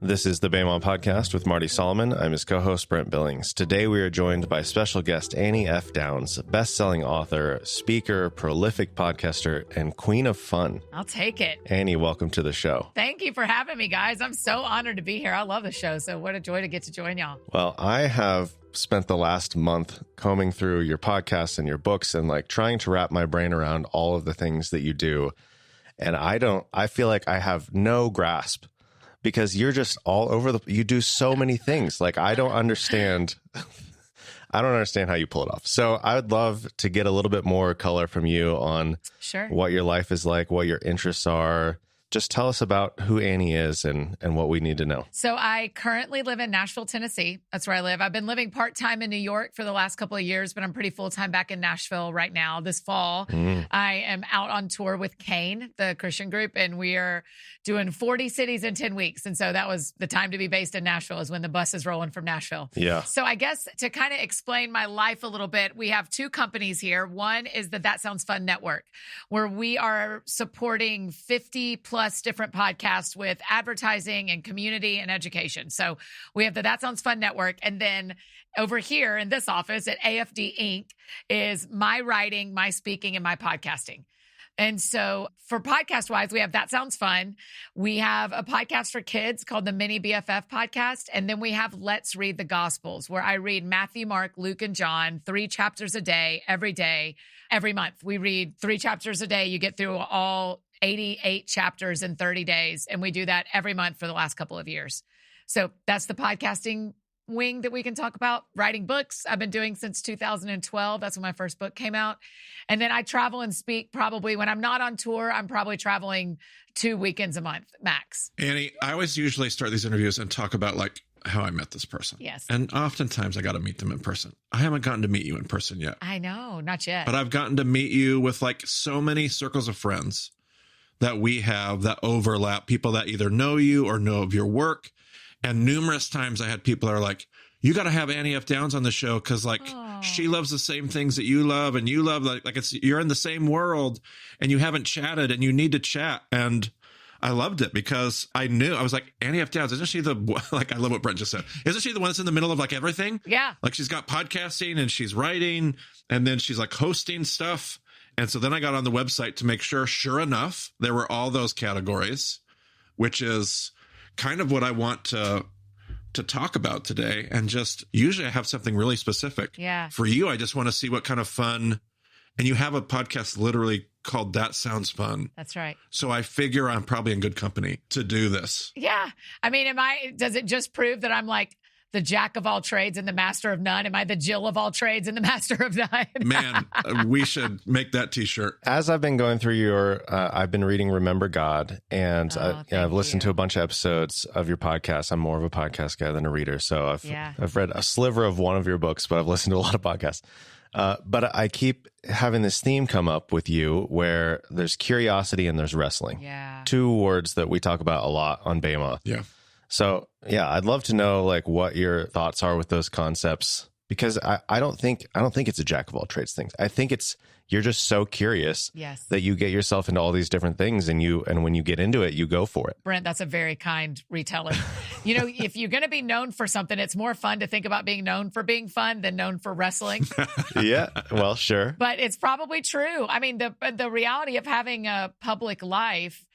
This is the BAMON Podcast with Marty Solomon. I'm his co-host, Brent Billings. Today we are joined by special guest Annie F. Downs, best-selling author, speaker, prolific podcaster, and queen of fun. I'll take it. Annie, welcome to the show. Thank you for having me, guys. I'm so honored to be here. I love the show, so what a joy to get to join y'all. Well, I have spent the last month combing through your podcasts and your books and trying to wrap my brain around all of the things that you do. And I feel like I have no grasp because you're just all over you do so many things. I don't understand. I don't understand how you pull it off. So I would love to get a little bit more color from you on what your life is like, what your interests are. Just tell us about who Annie is and what we need to know. So I currently live in Nashville, Tennessee. That's where I live. I've been living part-time in New York for the last couple of years, but I'm pretty full-time back in Nashville right now. This fall, I am out on tour with Cain, the Christian group, and we are doing 40 cities in 10 weeks. And so that was the time to be based in Nashville, is when the bus is rolling from Nashville. Yeah. So I guess to kind of explain my life a little bit, we have two companies here. One is the That Sounds Fun Network, where we are supporting 50 plus different podcasts with advertising and community and education. So we have the That Sounds Fun Network. And then over here in this office at AFD Inc. is my writing, my speaking, and my podcasting. And so for podcast wise, we have That Sounds Fun. We have a podcast for kids called the Mini BFF podcast. And then we have Let's Read the Gospels, where I read Matthew, Mark, Luke, and John, 3 chapters a day, every month. We read 3 chapters a day. You get through all 88 chapters in 30 days. And we do that every month for the last couple of years. So that's the podcasting wing that we can talk about. Writing books, I've been doing since 2012. That's when my first book came out. And then I travel and speak probably when I'm not on tour. I'm probably traveling 2 weekends a month max. Annie, I always usually start these interviews and talk about how I met this person. Yes. And oftentimes I got to meet them in person. I haven't gotten to meet you in person yet. I know, not yet. But I've gotten to meet you with so many circles of friends that we have that overlap, people that either know you or know of your work. And numerous times I had people that are like, you got to have Annie F. Downs on the show because she loves the same things that you love, and you love you're in the same world and you haven't chatted and you need to chat. And I loved it because I was like, Annie F. Downs, isn't she I love what Brent just said. Isn't she the one that's in the middle of everything? Yeah. She's got podcasting and she's writing and then she's hosting stuff. And so then I got on the website to make sure enough, there were all those categories, which is kind of what I want to talk about today. And just usually I have something really specific. Yeah. For you, I just want to see what kind of fun. And you have a podcast literally called That Sounds Fun. That's right. So I figure I'm probably in good company to do this. Yeah. I mean, does it just prove that I'm the jack of all trades and the master of none? Am I the Jill of all trades and the master of none? Man, we should make that t-shirt. As I've been going through I've been reading Remember God, and I've listened to a bunch of episodes of your podcast. I'm more of a podcast guy than a reader. So I've read a sliver of one of your books, but I've listened to a lot of podcasts. But I keep having this theme come up with you where there's curiosity and there's wrestling. Yeah. 2 words that we talk about a lot on BAMA. Yeah. So, I'd love to know what your thoughts are with those concepts, because I don't think it's a jack of all trades thing. I think you're just so curious that you get yourself into all these different things, and when you get into it, you go for it. Brent, that's a very kind retelling. If you're going to be known for something, it's more fun to think about being known for being fun than known for wrestling. Yeah, well, sure. But it's probably true. I mean, the reality of having a public life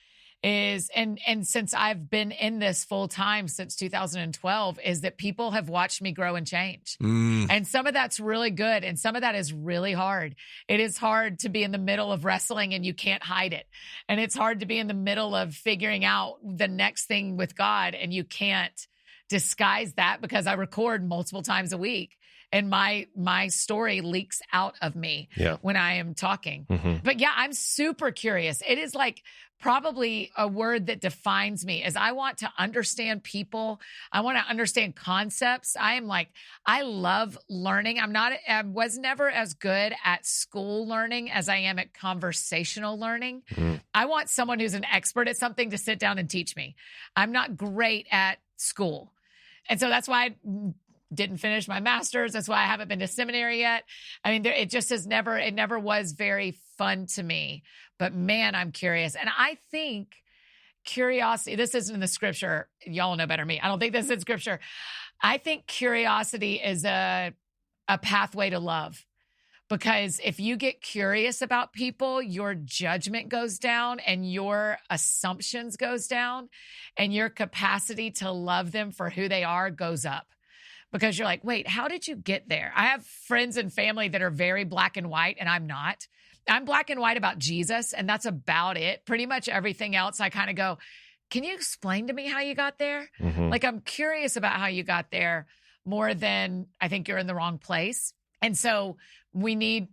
is, and since I've been in this full time since 2012, is that people have watched me grow and change. And some of that's really good. And some of that is really hard. It is hard to be in the middle of wrestling and you can't hide it. And it's hard to be in the middle of figuring out the next thing with God and you can't disguise that, because I record multiple times a week. And my story leaks out of me when I am talking. Mm-hmm. But I'm super curious. It is probably a word that defines me, is I want to understand people. I want to understand concepts. I love learning. I was never as good at school learning as I am at conversational learning. Mm-hmm. I want someone who's an expert at something to sit down and teach me. I'm not great at school. And so that's why I didn't finish my master's. That's why I haven't been to seminary yet. I mean, it just never was very fun to me. But man, I'm curious. And I think curiosity, this isn't in the scripture. Y'all know better than me. I don't think this is in scripture. I think curiosity is a pathway to love. Because if you get curious about people, your judgment goes down and your assumptions goes down and your capacity to love them for who they are goes up. Because you're like, wait, how did you get there? I have friends and family that are very black and white, and I'm not. I'm black and white about Jesus, and that's about it. Pretty much everything else, I kind of go, can you explain to me how you got there? Mhm. Like, I'm curious about how you got there more than I think you're in the wrong place. And so we need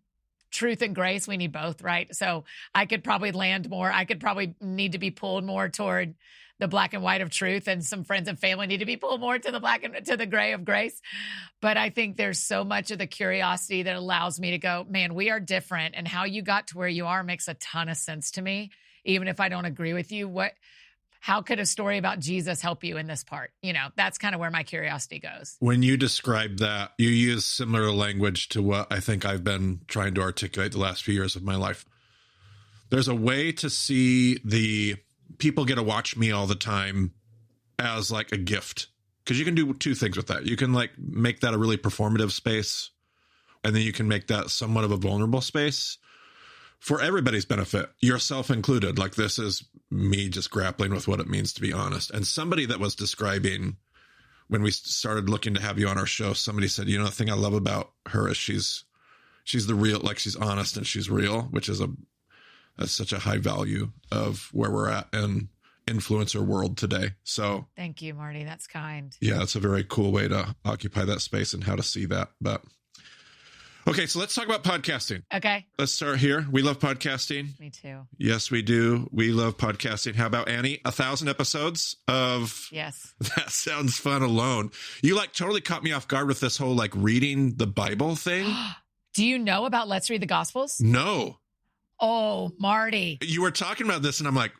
truth and grace. We need both, right? So I could probably land more. I could probably need to be pulled more toward the black and white of truth, and some friends and family need to be pulled more to the black and to the gray of grace. But I think there's so much of the curiosity that allows me to go, man, we are different. And how you got to where you are makes a ton of sense to me. Even if I don't agree with you, how could a story about Jesus help you in this part? You know, that's kind of where my curiosity goes. When you describe that, you use similar language to what I think I've been trying to articulate the last few years of my life. There's a way to see the people get to watch me all the time as like a gift, because you can do two things with that. You can like make that a really performative space, and then you can make that somewhat of a vulnerable space for everybody's benefit, yourself included. Like, this is me just grappling with what it means to be honest. And somebody that was describing, when we started looking to have you on our show, somebody said, you know, the thing I love about her is she's the real, like, she's honest and she's real, which is that's such a high value of where we're at in influencer world today. So thank you, Marty. That's kind. Yeah, it's a very cool way to occupy that space and how to see that. But okay, so let's talk about podcasting. Okay. Let's start here. We love podcasting. Me too. Yes, we do. We love podcasting. How about, Annie? 1,000 episodes of... Yes. That sounds fun alone. You like totally caught me off guard with this whole like reading the Bible thing. Do you know about Let's Read the Gospels? No. Oh, Marty. You were talking about this and I'm like,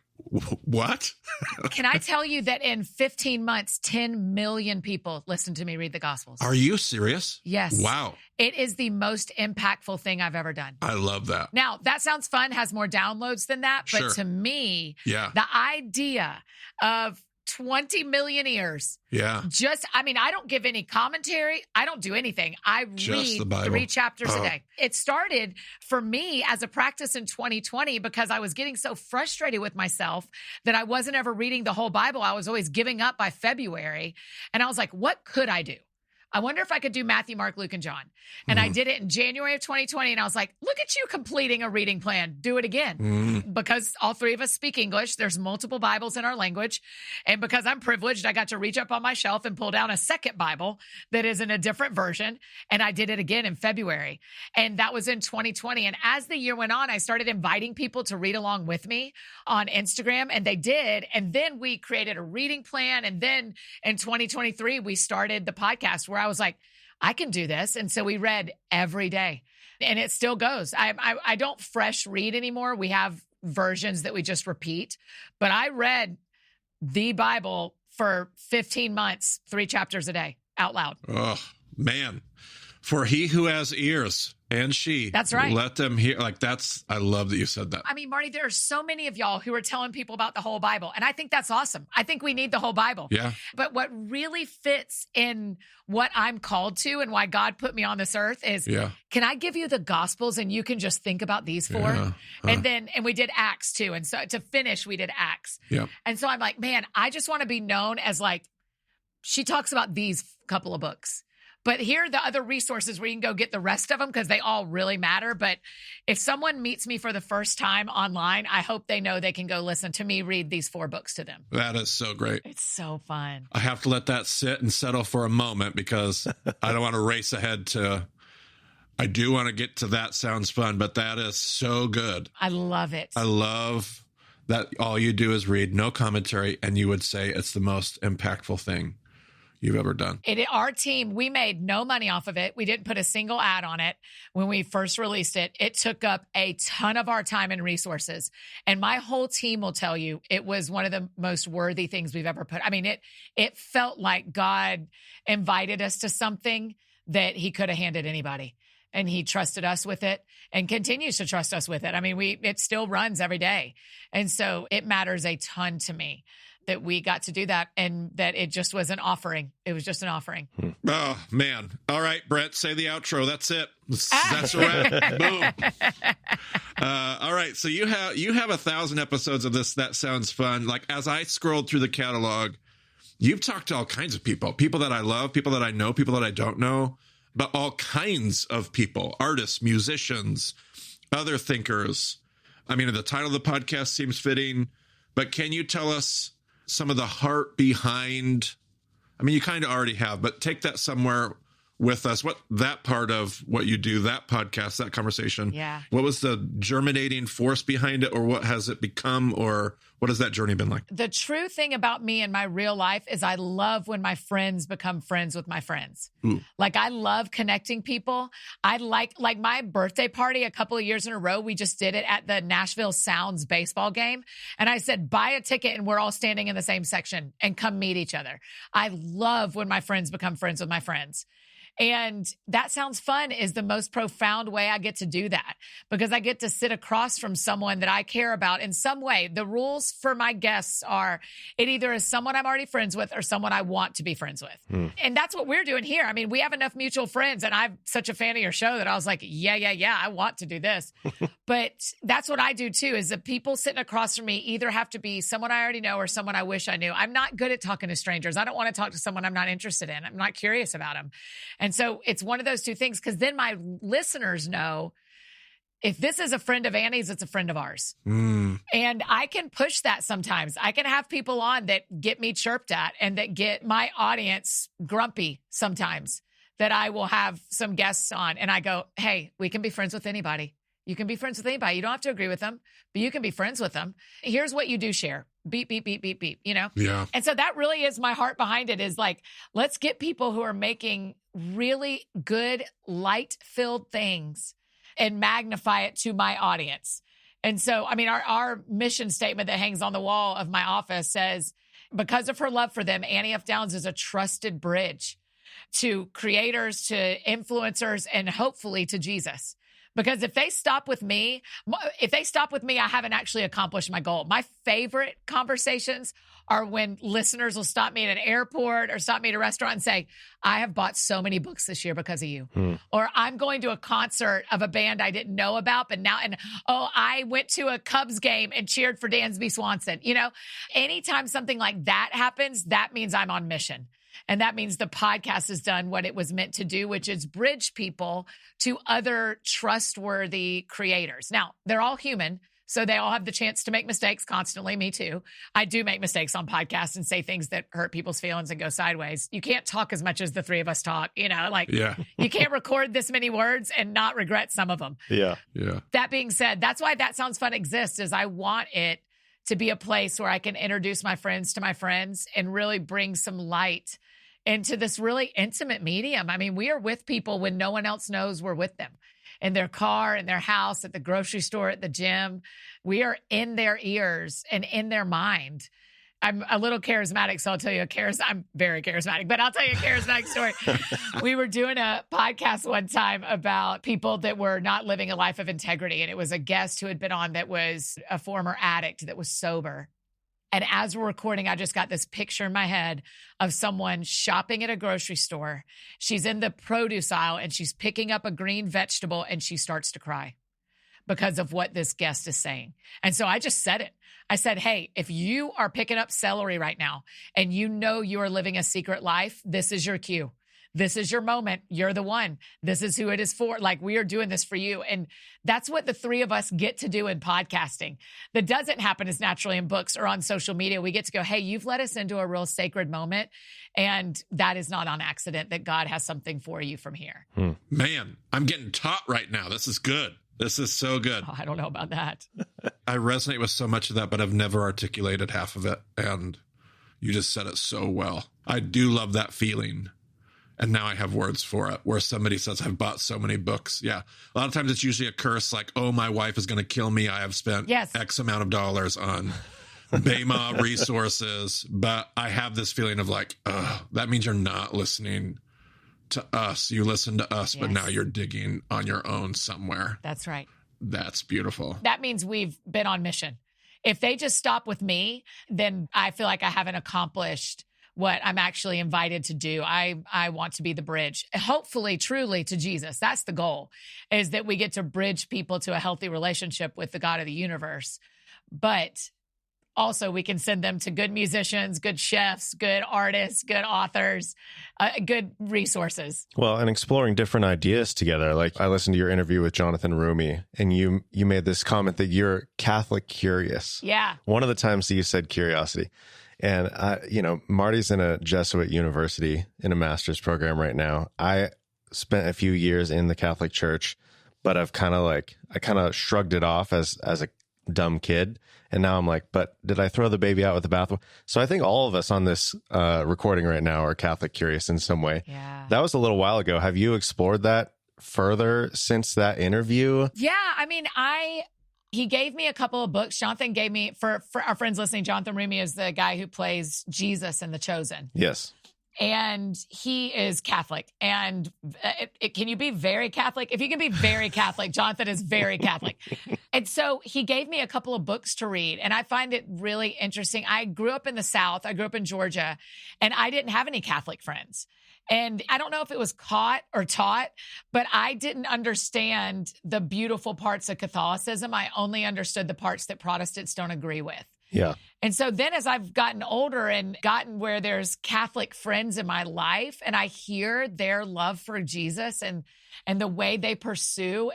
what? Can I tell you that in 15 months, 10 million people listened to me read the Gospels? Are you serious? Yes. Wow. It is the most impactful thing I've ever done. I love that. Now, that sounds fun, has more downloads than that. But Sure. to me, Yeah. the idea of 20 million ears. Yeah. I don't give any commentary. I don't do anything. I Just the read Bible. 3 chapters Oh. a day. It started for me as a practice in 2020 because I was getting so frustrated with myself that I wasn't ever reading the whole Bible. I was always giving up by February. And I was like, what could I do? I wonder if I could do Matthew, Mark, Luke, and John. And I did it in January of 2020. And I was like, look at you completing a reading plan. Do it again. Because all 3 of us speak English. There's multiple Bibles in our language. And because I'm privileged, I got to reach up on my shelf and pull down a second Bible that is in a different version. And I did it again in February. And that was in 2020. And as the year went on, I started inviting people to read along with me on Instagram. And they did. And then we created a reading plan. And then in 2023, we started the podcast where I was like, I can do this. And so we read every day and it still goes. I don't fresh read anymore. We have versions that we just repeat, but I read the Bible for 15 months, 3 chapters a day out loud. Oh, man. For he who has ears, and she. That's right. Let them hear. Like, I love that you said that. I mean, Marty, there are so many of y'all who are telling people about the whole Bible. And I think that's awesome. I think we need the whole Bible. Yeah. But what really fits in what I'm called to and why God put me on this earth is, can I give you the Gospels and you can just think about these 4? Yeah. And we did Acts too. And so to finish, we did Acts. Yeah. And so I'm like, man, I just want to be known as like, she talks about these couple of books. But here are the other resources where you can go get the rest of them because they all really matter. But if someone meets me for the first time online, I hope they know they can go listen to me read these 4 books to them. That is so great. It's so fun. I have to let that sit and settle for a moment because I don't want to race ahead to, I do want to get to that sounds fun, but that is so good. I love it. I love that all you do is read, no commentary, and you would say it's the most impactful thing you've ever done. Our team, we made no money off of it. We didn't put a single ad on it when we first released it. It took up a ton of our time and resources. And my whole team will tell you it was one of the most worthy things we've ever put. I mean, it felt like God invited us to something that he could have handed anybody. and he trusted us with it and continues to trust us with it. I mean, it still runs every day. And so it matters a ton to me that we got to do that and that it just was an offering. It was just an offering. Oh, man. All right, Brent, say the outro. That's it. That's a wrap. Boom. All right. So you have 1,000 episodes of this. That sounds fun. Like, as I scrolled through the catalog, you've talked to all kinds of people that I love, people that I know, people that I don't know, but all kinds of people, artists, musicians, other thinkers. I mean, the title of the podcast seems fitting, but can you tell us some of the heart behind, I mean, you kind of already have, but take that somewhere with us. What that part of what you do, that podcast, that conversation. Yeah. What was the germinating force behind it, or what has it become, or what has that journey been like? The true thing about me in my real life is I love when my friends become friends with my friends. Ooh. Like, I love connecting people. I like my birthday party a couple of years in a row. We just did it at the Nashville Sounds baseball game. And I said, buy a ticket and we're all standing in the same section and come meet each other. I love when my friends become friends with my friends. And that sounds fun is the most profound way I get to do that, because I get to sit across from someone that I care about in some way. The rules for my guests are it either is someone I'm already friends with or someone I want to be friends with. And that's what we're doing here. I mean, we have enough mutual friends, and I'm such a fan of your show that I was like, yeah, I want to do this. But that's what I do too, is the people sitting across from me either have to be someone I already know or someone I wish I knew. I'm not good at talking to strangers. I don't want to talk to someone I'm not interested in. I'm not curious about them. And so it's one of those two things, because then my listeners know if this is a friend of Annie's, it's a friend of ours. And I can push that sometimes. I can have people on that get me chirped at and that get my audience grumpy sometimes, that I will have some guests on and I go, hey, we can be friends with anybody. You can be friends with anybody. You don't have to agree with them, but you can be friends with them. Here's what you do share. Beep, beep, beep, beep, beep, you know? Yeah. And so that really is my heart behind it, is like, let's get people who are making really good, light-filled things and magnify it to my audience. And so, I mean, our mission statement that hangs on the wall of my office says, because of her love for them, Annie F. Downs is a trusted bridge to creators, to influencers, and hopefully to Jesus. Because if they stop with me, I haven't actually accomplished my goal. My favorite conversations are when listeners will stop me at an airport or stop me at a restaurant and say, I have bought so many books this year because of you. Or I'm going to a concert of a band I didn't know about, but now, I went to a Cubs game and cheered for Dansby Swanson. You know, anytime something like that happens, that means I'm on mission. And that means the podcast has done what it was meant to do, which is bridge people to other trustworthy creators. Now, they're all human, so they all have the chance to make mistakes constantly. Me too. I do make mistakes on podcasts and say things that hurt people's feelings and go sideways. You can't talk as much as the three of us talk, you know, like you can't record this many words and not regret some of them. Yeah. That being said, that's why That Sounds Fun exists, is I want it to be a place where I can introduce my friends to my friends and really bring some light into this really intimate medium. I mean, we are with people when no one else knows we're with them. In their car, in their house, at the grocery store, at the gym. We are in their ears and in their mind. I'm a little charismatic, so I'll tell you I'm very charismatic, but I'll tell you a charismatic story. We were doing a podcast one time about people that were not living a life of integrity. And it was a guest who had been on that was a former addict that was sober. And as we're recording, I just got this picture in my head of someone shopping at a grocery store. She's in the produce aisle and she's picking up a green vegetable and she starts to cry because of what this guest is saying. And so I just said it. I said, hey, if you are picking up celery right now and you know you are living a secret life, this is your cue. This is your moment. You're the one. This is who it is for. Like, we are doing this for you. And that's what the three of us get to do in podcasting. That doesn't happen as naturally in books or on social media. We get to go, hey, you've led us into a real sacred moment. And that is not on accident, that God has something for you from here. Man, I'm getting taught right now. This is good. This is so good. Oh, I don't know about that. I resonate with so much of that, but I've never articulated half of it. And you just said it so well. I do love that feeling. And now I have words for it, where somebody says, I've bought so many books. Yeah. A lot of times it's usually a curse, like, oh, my wife is going to kill me. I have spent X amount of dollars on BEMA resources. But I have this feeling of like, that means you're not listening to us, you listen to us, but Yes. now you're digging on your own somewhere. That's right. That's beautiful. That means we've been on mission. If they just stop with me, then I feel like I haven't accomplished what I'm actually invited to do. I want to be the bridge, hopefully, truly to Jesus. That's the goal, is that we get to bridge people to a healthy relationship with the God of the universe. But also, we can send them to good musicians, good chefs, good artists, good authors, good resources. Well, and exploring different ideas together. Like I listened to your interview with Jonathan Rumi, and you made this comment that you're Catholic curious. Yeah. One of the times that you said curiosity. And, Marty's in a Jesuit university in a master's program right now. I spent a few years in the Catholic Church, but I kind of shrugged it off as a dumb kid. And now I'm like, but did I throw the baby out with the bathwater? So I think all of us on this recording right now are Catholic curious in some way. Yeah. That was a little while ago. Have you explored that further since that interview? Yeah. I mean, he gave me a couple of books. Jonathan gave me, for our friends listening, Jonathan Rumi is the guy who plays Jesus in The Chosen. Yes. And he is Catholic. And can you be very Catholic? If you can be very Catholic, Jonathan is very Catholic. And so he gave me a couple of books to read. And I find it really interesting. I grew up in the South. I grew up in Georgia. And I didn't have any Catholic friends. And I don't know if it was caught or taught, but I didn't understand the beautiful parts of Catholicism. I only understood the parts that Protestants don't agree with. Yeah. And so then as I've gotten older and gotten where there's Catholic friends in my life and I hear their love for Jesus and the way they pursue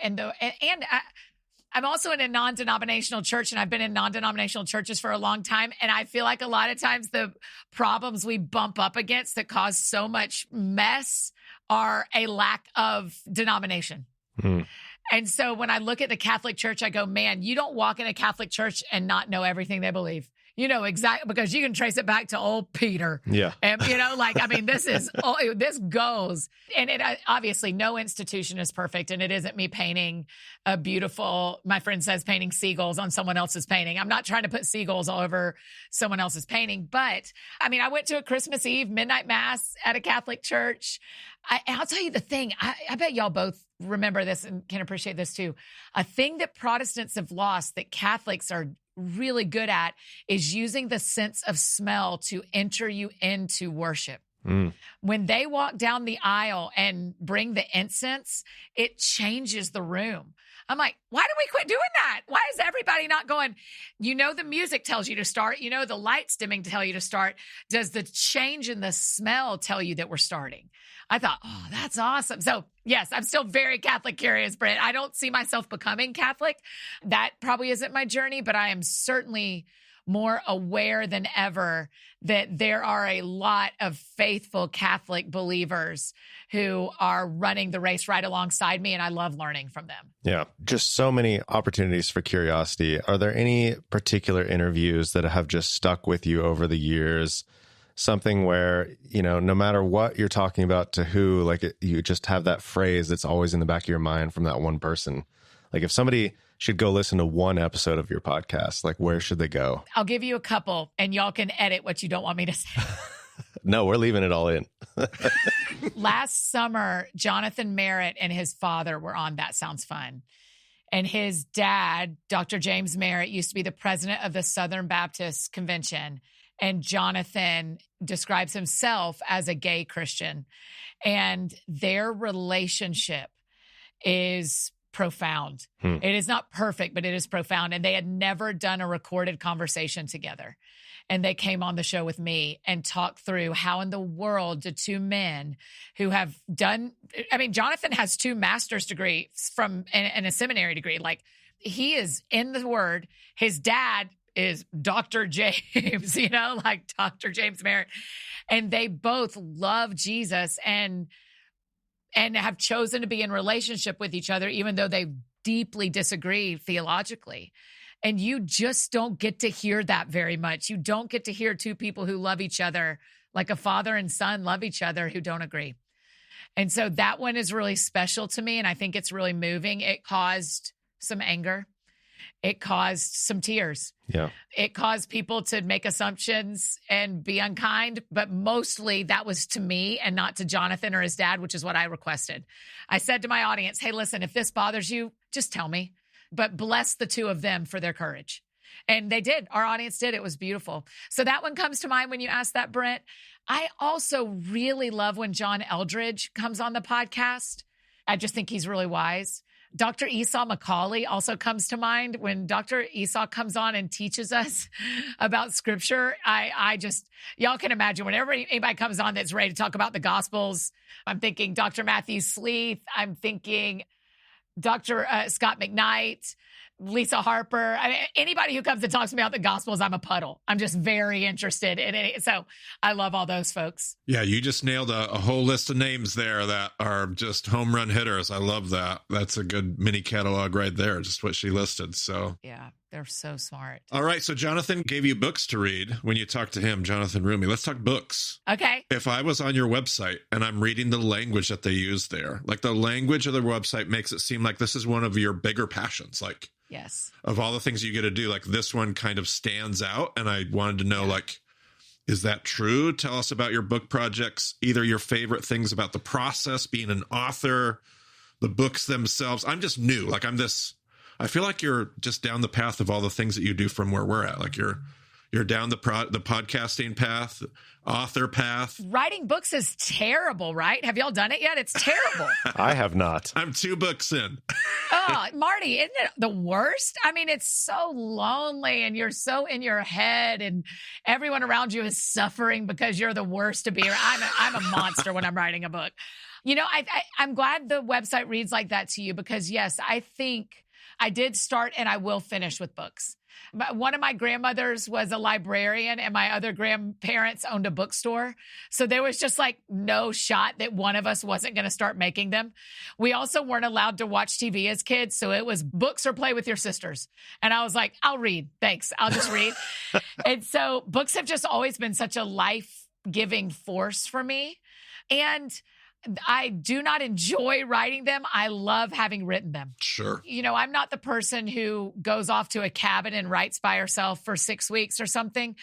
I'm also in a non-denominational church, and I've been in non-denominational churches for a long time. And I feel like a lot of times the problems we bump up against that cause so much mess are a lack of denomination. Hmm. And so when I look at the Catholic Church, I go, man, you don't walk in a Catholic church and not know everything they believe. You know, exactly, because you can trace it back to old Peter. Yeah. And, this goes. And it obviously no institution is perfect. And it isn't me painting a beautiful, my friend says, painting seagulls on someone else's painting. I'm not trying to put seagulls all over someone else's painting. But I mean, I went to a Christmas Eve midnight mass at a Catholic church. I'll tell you the thing, I bet y'all both remember this and can appreciate this too. A thing that Protestants have lost that Catholics are really good at is using the sense of smell to enter you into worship. Mm. When they walk down the aisle and bring the incense, it changes the room. I'm like, why do we quit doing that? Why is everybody not going, the music tells you to start, the lights dimming tell you to start. Does the change in the smell tell you that we're starting? I thought, oh, that's awesome. So yes, I'm still very Catholic curious, Brent. I don't see myself becoming Catholic. That probably isn't my journey, but I am certainly more aware than ever that there are a lot of faithful Catholic believers who are running the race right alongside me, and I love learning from them. Yeah, just so many opportunities for curiosity. Are there any particular interviews that have just stuck with you over the years? Something where, no matter what you're talking about to who, like you just have that phrase that's always in the back of your mind from that one person. Like if somebody should go listen to one episode of your podcast, like where should they go? I'll give you a couple and y'all can edit what you don't want me to say. No, we're leaving it all in. Last summer, Jonathan Merritt and his father were on That Sounds Fun. And his dad, Dr. James Merritt, used to be the president of the Southern Baptist Convention. And Jonathan describes himself as a gay Christian. And their relationship is profound. It is not perfect, but it is profound. And they had never done a recorded conversation together. And they came on the show with me and talked through how in the world do two men who have done, Jonathan has 2 master's degrees and a seminary degree. Like he is in the word. His dad is Dr. James, like Dr. James Merritt. And they both love Jesus and have chosen to be in relationship with each other, even though they deeply disagree theologically. And you just don't get to hear that very much. You don't get to hear 2 people who love each other, like a father and son love each other, who don't agree. And so that one is really special to me. And I think it's really moving. It caused some anger. it caused some tears. Yeah. It caused people to make assumptions and be unkind, but mostly that was to me and not to Jonathan or his dad, which is what I requested. I said to my audience, hey, listen, if this bothers you, just tell me, but bless the two of them for their courage. And they did. Our audience did. It was beautiful. So that one comes to mind when you asked that, Brent. I also really love when John Eldredge comes on the podcast. I just think he's really wise. Dr. Esau McCauley also comes to mind. When Dr. Esau comes on and teaches us about scripture, I just, y'all can imagine whenever anybody comes on that's ready to talk about the Gospels, I'm thinking Dr. Matthew Sleeth. I'm thinking Dr. Scott McKnight, Lisa Harper. I mean, anybody who comes and talks to me about the Gospels, I'm a puddle. I'm just very interested in it. So I love all those folks. Yeah, you just nailed a whole list of names there that are just home run hitters. I love that. That's a good mini catalog right there, just what she listed. So yeah, they're so smart. All right. So Jonathan gave you books to read when you talked to him, Jonathan Rumi. Let's talk books. Okay. If I was on your website and I'm reading the language that they use there, like the language of the website makes it seem like this is one of your bigger passions. Like, yes, of all the things you get to do, like this one kind of stands out. And I wanted to know, like, is that true? Tell us about your book projects, either your favorite things about the process, being an author, the books themselves. I'm just new. Like I feel like you're just down the path of all the things that you do from where we're at. Like you're down the podcasting path, author path. Writing books is terrible, right? Have y'all done it yet? It's terrible. I have not. I'm 2 books in. Oh, Marty, isn't it the worst? I mean, it's so lonely and you're so in your head and everyone around you is suffering because you're the worst to be around. I'm a monster when I'm writing a book. You know, I'm glad the website reads like that to you because, yes, I think I did start and I will finish with books. But one of my grandmothers was a librarian and my other grandparents owned a bookstore. So there was just like no shot that one of us wasn't going to start making them. We also weren't allowed to watch TV as kids. So it was books or play with your sisters. And I was like, I'll read. Thanks. I'll just read. And so books have just always been such a life-giving force for me. And I do not enjoy writing them. I love having written them. Sure. You know, I'm not the person who goes off to a cabin and writes by herself for 6 weeks or something.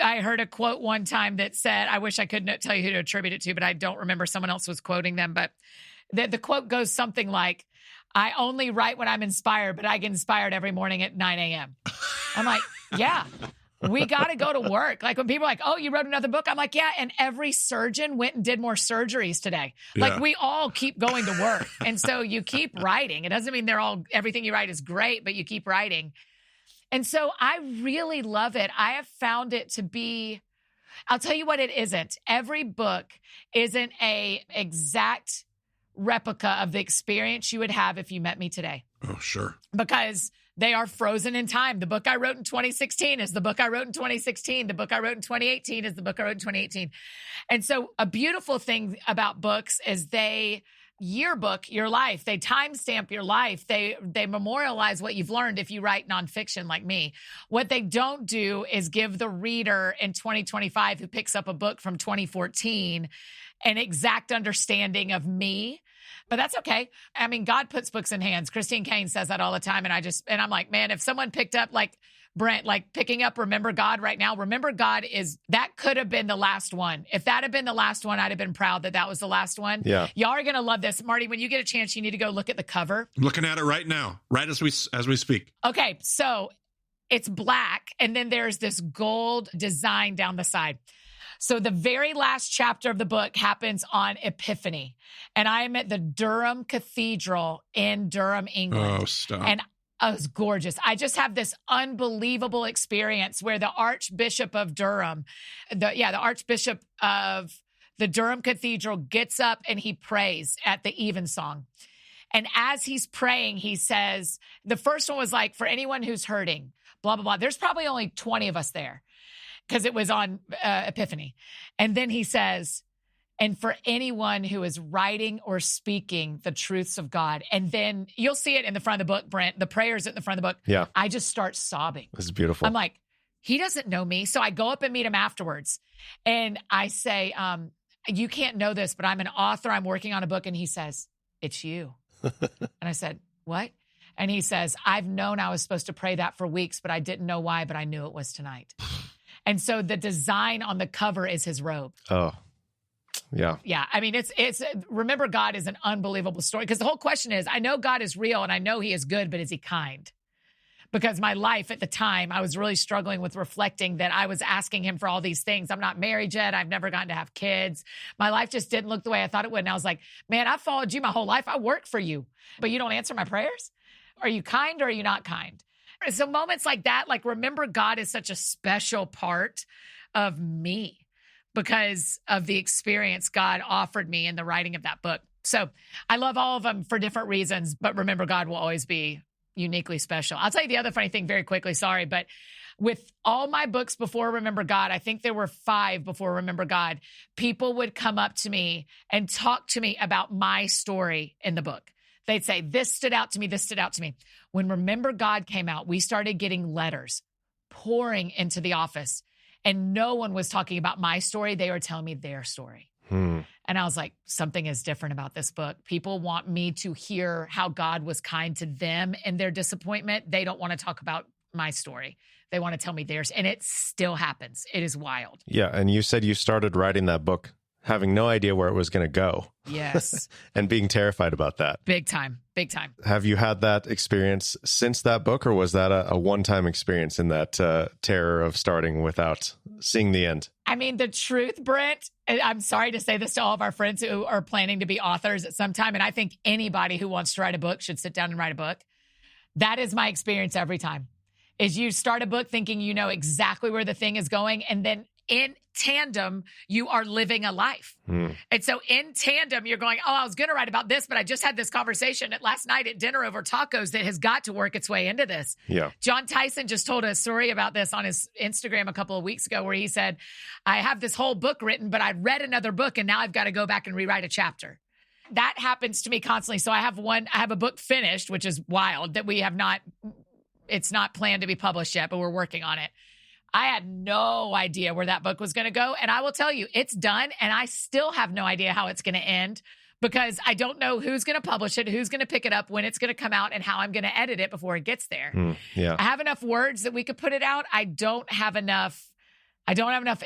I heard a quote one time that said, I wish I could tell you who to attribute it to, but I don't remember. Someone else was quoting them. But the quote goes something like, I only write when I'm inspired, but I get inspired every morning at 9 a.m. I'm like, yeah. We got to go to work. Like when people are like, oh, you wrote another book. I'm like, yeah. And every surgeon went and did more surgeries today. Yeah. Like we all keep going to work. And so you keep writing. It doesn't mean everything you write is great, but you keep writing. And so I really love it. I have found it to be, I'll tell you what it isn't. Every book isn't a exact replica of the experience you would have if you met me today. Oh, sure. Because they are frozen in time. The book I wrote in 2016 is the book I wrote in 2016. The book I wrote in 2018 is the book I wrote in 2018. And so a beautiful thing about books is they yearbook your life. They timestamp your life. They memorialize what you've learned if you write nonfiction like me. What they don't do is give the reader in 2025 who picks up a book from 2014 an exact understanding of me. But that's okay. I mean, God puts books in hands. Christine Caine says that all the time. And I'm like, man, if someone picked up like Brent, like picking up Remember God right now, Remember God that could have been the last one. If that had been the last one, I'd have been proud that was the last one. Yeah. Y'all are going to love this. Marty, when you get a chance, you need to go look at the cover. I'm looking at it right now, right as we speak. Okay. So it's black. And then there's this gold design down the side. So the very last chapter of the book happens on Epiphany. And I am at the Durham Cathedral in Durham, England. Oh, stop. And it was gorgeous. I just have this unbelievable experience where the Archbishop of Durham, the Archbishop of the Durham Cathedral gets up and he prays at the evensong. And as he's praying, he says, the first one was like, for anyone who's hurting, blah, blah, blah. There's probably only 20 of us there, because it was on Epiphany. And then he says, and for anyone who is writing or speaking the truths of God. And then you'll see it in the front of the book, Brent, the prayers at the front of the book. Yeah. I just start sobbing. This is beautiful. I'm like, he doesn't know me. So I go up and meet him afterwards. And I say, you can't know this, but I'm an author. I'm working on a book. And he says, it's you. And I said, what? And he says, I've known I was supposed to pray that for weeks, but I didn't know why, but I knew it was tonight. And so the design on the cover is his robe. Oh, yeah. Yeah. I mean, it's Remember God is an unbelievable story, because the whole question is, I know God is real and I know he is good, but is he kind? Because my life at the time, I was really struggling with reflecting that I was asking him for all these things. I'm not married yet. I've never gotten to have kids. My life just didn't look the way I thought it would. And I was like, man, I followed you my whole life. I work for you, but you don't answer my prayers. Are you kind or are you not kind? So moments like that, like, remember God is such a special part of me because of the experience God offered me in the writing of that book. So I love all of them for different reasons, but remember God will always be uniquely special. I'll tell you the other funny thing very quickly, sorry, but with all my books before Remember God, I think there were 5 before Remember God, people would come up to me and talk to me about my story in the book. They'd say, this stood out to me, this stood out to me. When Remember God came out, we started getting letters pouring into the office, and no one was talking about my story. They were telling me their story. And I was like, something is different about this book. People want me to hear how God was kind to them in their disappointment. They don't want to talk about my story. They want to tell me theirs. And it still happens. It is wild. Yeah. And you said you started writing that book having no idea where it was going to go. Yes. And being terrified about that. Big time. Big time. Have you had that experience since that book, or was that a one-time experience in that terror of starting without seeing the end? I mean, the truth, Brent, I'm sorry to say this to all of our friends who are planning to be authors at some time, and I think anybody who wants to write a book should sit down and write a book. That is my experience every time, is you start a book thinking you know exactly where the thing is going, and then in tandem, you are living a life. And so in tandem, you're going, oh, I was going to write about this, but I just had this conversation last night at dinner over tacos that has got to work its way into this. Yeah. John Tyson just told a story about this on his Instagram a couple of weeks ago, where he said, I have this whole book written, but I read another book and now I've got to go back and rewrite a chapter. That happens to me constantly. So I have a book finished, which is wild that we have not, it's not planned to be published yet, but we're working on it. I had no idea where that book was going to go. And I will tell you, it's done. And I still have no idea how it's going to end, because I don't know who's going to publish it, who's going to pick it up, when it's going to come out, and how I'm going to edit it before it gets there. Yeah. I have enough words that we could put it out. I don't have enough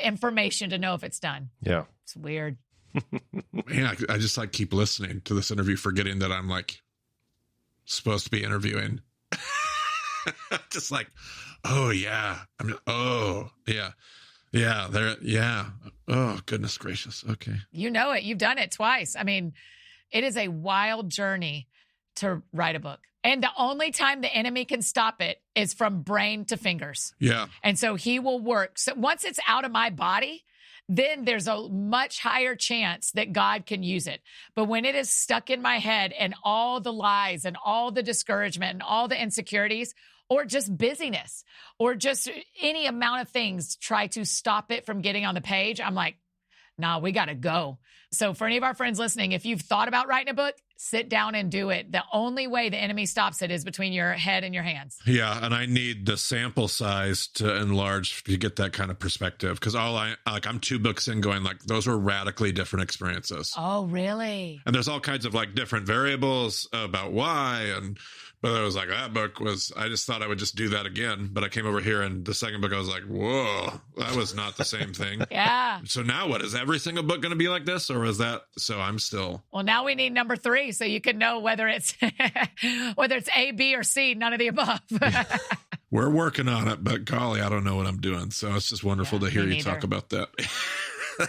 information to know if it's done. Yeah. It's weird. Man, I just like keep listening to this interview, forgetting that I'm like supposed to be interviewing. Just like, oh yeah. Oh yeah. Yeah. There. Yeah. Oh, goodness gracious. Okay. You know it. You've done it twice. I mean, it is a wild journey to write a book. And the only time the enemy can stop it is from brain to fingers. Yeah. And so he will work. So once it's out of my body, then there's a much higher chance that God can use it. But when it is stuck in my head, and all the lies and all the discouragement and all the insecurities, or just busyness, or just any amount of things try to stop it from getting on the page, I'm like, nah, we got to go. So for any of our friends listening, if you've thought about writing a book, sit down and do it. The only way the enemy stops it is between your head and your hands. Yeah. And I need the sample size to enlarge to get that kind of perspective. Cause I'm 2 books in going like, those were radically different experiences. Oh, really? And there's all kinds of like different variables about why. But I was like, that book was, I just thought I would just do that again. But I came over here, and the second book, I was like, whoa, that was not the same thing. Yeah. So now what? Is every single book going to be like this? Or is that, so I'm still. Well, now we need number 3 so you can know whether it's A, B, or C, none of the above. We're working on it, but golly, I don't know what I'm doing. So it's just wonderful to hear you talk about that.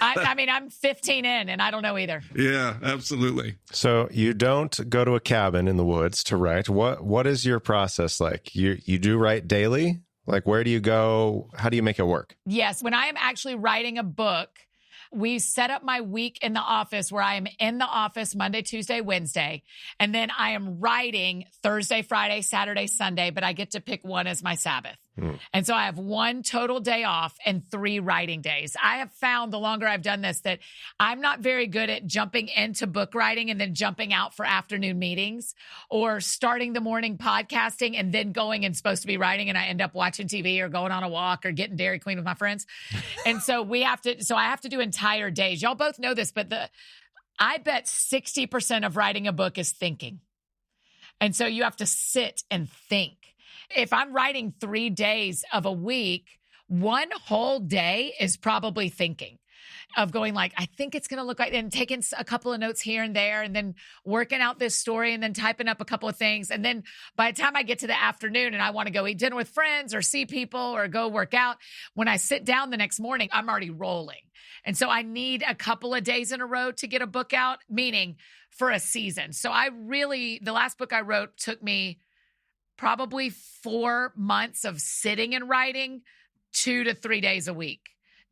I mean, I'm 15 in and I don't know either. Yeah, absolutely. So you don't go to a cabin in the woods to write. What is your process like? You do write daily? Like, where do you go? How do you make it work? Yes. When I am actually writing a book, we set up my week in the office where I am in the office Monday, Tuesday, Wednesday. And then I am writing Thursday, Friday, Saturday, Sunday, but I get to pick one as my Sabbath. And so I have 1 total day off and 3 writing days. I have found the longer I've done this that I'm not very good at jumping into book writing and then jumping out for afternoon meetings, or starting the morning podcasting and then going and supposed to be writing, and I end up watching TV or going on a walk or getting Dairy Queen with my friends. And so I have to do entire days. Y'all both know this, but I bet 60% of writing a book is thinking. And so you have to sit and think. If I'm writing 3 days of a week, one whole day is probably thinking of going like, I think it's going to look like, and taking a couple of notes here and there, and then working out this story, and then typing up a couple of things. And then by the time I get to the afternoon and I want to go eat dinner with friends or see people or go work out, when I sit down the next morning, I'm already rolling. And so I need a couple of days in a row to get a book out, meaning for a season. So the last book I wrote took me probably 4 months of sitting and writing 2 to 3 days a week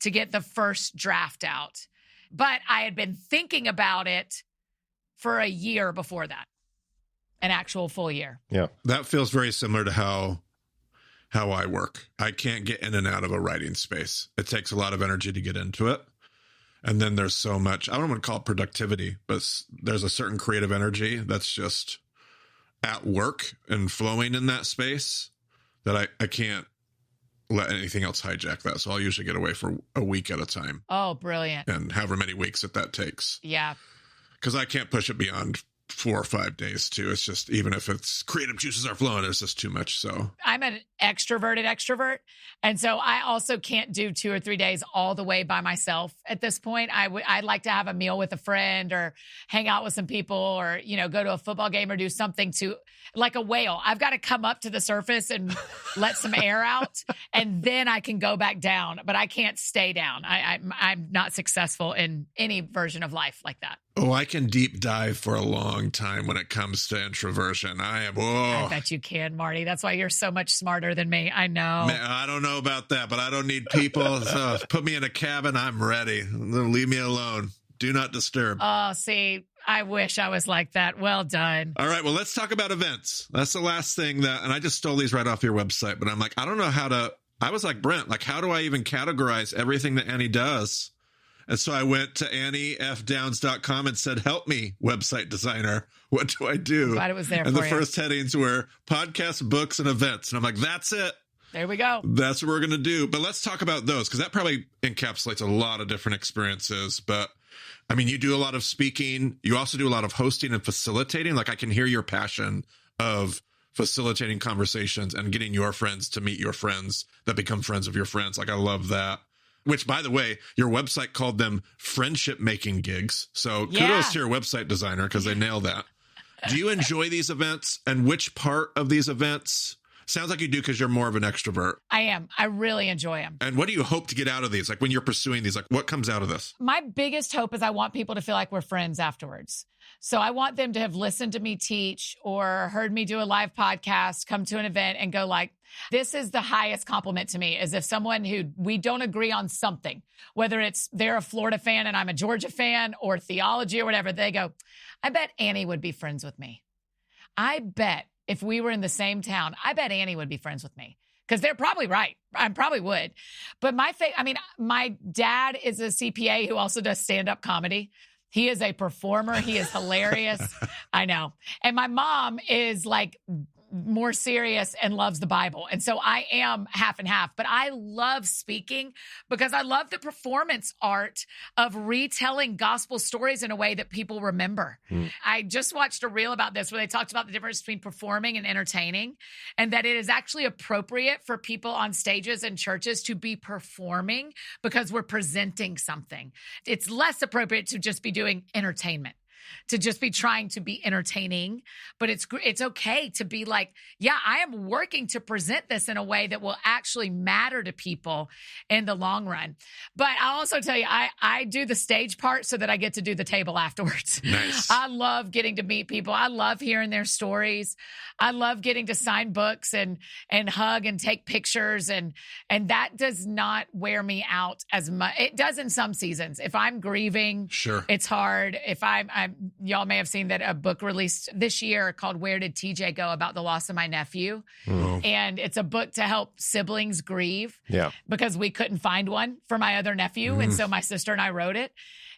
to get the first draft out. But I had been thinking about it for a year before that, an actual full year. Yeah. That feels very similar to how I work. I can't get in and out of a writing space. It takes a lot of energy to get into it. And then there's so much, I don't want to call it productivity, but there's a certain creative energy that's just at work and flowing in that space that I can't let anything else hijack that. So I'll usually get away for a week at a time. Oh, brilliant. And however many weeks that takes. Yeah. Because I can't push it beyond 4 or 5 days too. It's just, even if it's creative juices are flowing, it's just too much. So I'm an extroverted extrovert. And so I also can't do 2 or 3 days all the way by myself at this point. I'd like to have a meal with a friend or hang out with some people or, go to a football game or do something like a whale. I've got to come up to the surface and let some air out, and then I can go back down, but I can't stay down. I'm not successful in any version of life like that. Oh, I can deep dive for a long time when it comes to introversion. I bet you can, Marty. That's why you're so much smarter than me. I know. Man, I don't know about that, but I don't need people. So put me in a cabin. I'm ready. Leave me alone. Do not disturb. Oh, see, I wish I was like that. Well done. All right. Well, let's talk about events. That's the last thing and I just stole these right off your website, but I'm like, I don't know I was like Brent, like, how do I even categorize everything that Annie does? And so I went to anniefdowns.com and said, help me, website designer. What do I do? Glad it was there and for the you. first headings were podcasts, books, and events. And I'm like, that's it. There we go. That's what we're going to do. But let's talk about those, because that probably encapsulates a lot of different experiences. But I mean, you do a lot of speaking. You also do a lot of hosting and facilitating. Like, I can hear your passion of facilitating conversations and getting your friends to meet your friends that become friends of your friends. Like, I love that. Which, by the way, your website called them friendship making gigs. So kudos to your website designer, because they nailed that. Do you enjoy these events? And which part of these events? Sounds like you do, because you're more of an extrovert. I am. I really enjoy them. And what do you hope to get out of these? Like, when you're pursuing these, like, what comes out of this? My biggest hope is I want people to feel like we're friends afterwards. So I want them to have listened to me teach or heard me do a live podcast, come to an event and go like, this is the highest compliment to me, is if someone who we don't agree on something, whether it's they're a Florida fan and I'm a Georgia fan, or theology or whatever, they go, I bet Annie would be friends with me. I bet if we were in the same town, I bet Annie would be friends with me. Because they're probably right. I probably would. But my dad is a CPA who also does stand-up comedy. He is a performer. He is hilarious. I know. And my mom is like more serious and loves the Bible. And so I am half and half, but I love speaking because I love the performance art of retelling gospel stories in a way that people remember. I just watched a reel about this where they talked about the difference between performing and entertaining, and that it is actually appropriate for people on stages and churches to be performing because we're presenting something. It's less appropriate to just be doing entertainment, to just be trying to be entertaining, but it's okay to be like, yeah, I am working to present this in a way that will actually matter to people in the long run. But I'll also tell you, I do the stage part so that I get to do the table afterwards. Nice. I love getting to meet people. I love hearing their stories. I love getting to sign books and hug and take pictures. And that does not wear me out as much. It does in some seasons. If I'm grieving, sure, it's hard. If y'all may have seen that a book released this year called Where Did TJ Go? About the loss of my nephew. Oh. And it's a book to help siblings grieve. Yeah. Because we couldn't find one for my other nephew. And so my sister and I wrote it.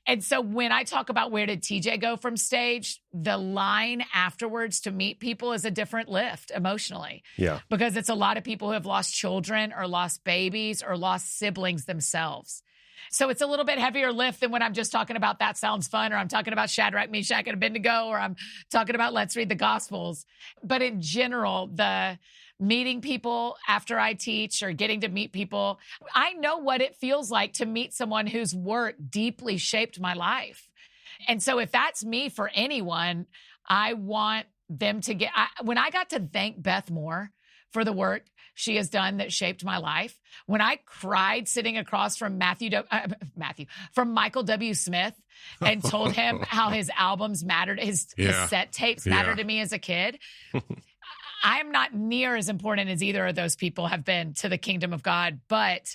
And so when I talk about where did TJ go from stage, the line afterwards to meet people is a different lift emotionally. Yeah. Because it's a lot of people who have lost children or lost babies or lost siblings themselves. So it's a little bit heavier lift than when I'm just talking about That Sounds Fun, or I'm talking about Shadrach, Meshach, and Abednego, or I'm talking about Let's Read the Gospels. But in general, the meeting people after I teach or getting to meet people, I know what it feels like to meet someone whose work deeply shaped my life. And so if that's me for anyone, I want them to get, when I got to thank Beth Moore for the work she has done that shaped my life, when I cried sitting across from from Michael W. Smith and told him how his albums mattered, his cassette tapes mattered to me as a kid, I am not near as important as either of those people have been to the kingdom of God, but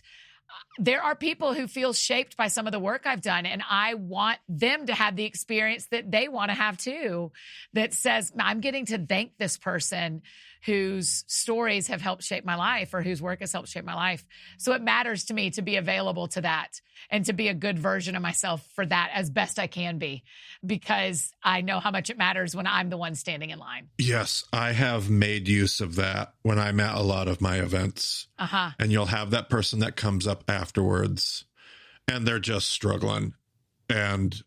there are people who feel shaped by some of the work I've done, and I want them to have the experience that they want to have too, that says, I'm getting to thank this person whose stories have helped shape my life or whose work has helped shape my life. So it matters to me to be available to that and to be a good version of myself for that as best I can be, because I know how much it matters when I'm the one standing in line. Yes, I have made use of that when I'm at a lot of my events. And you'll have that person that comes up afterwards and they're just struggling, and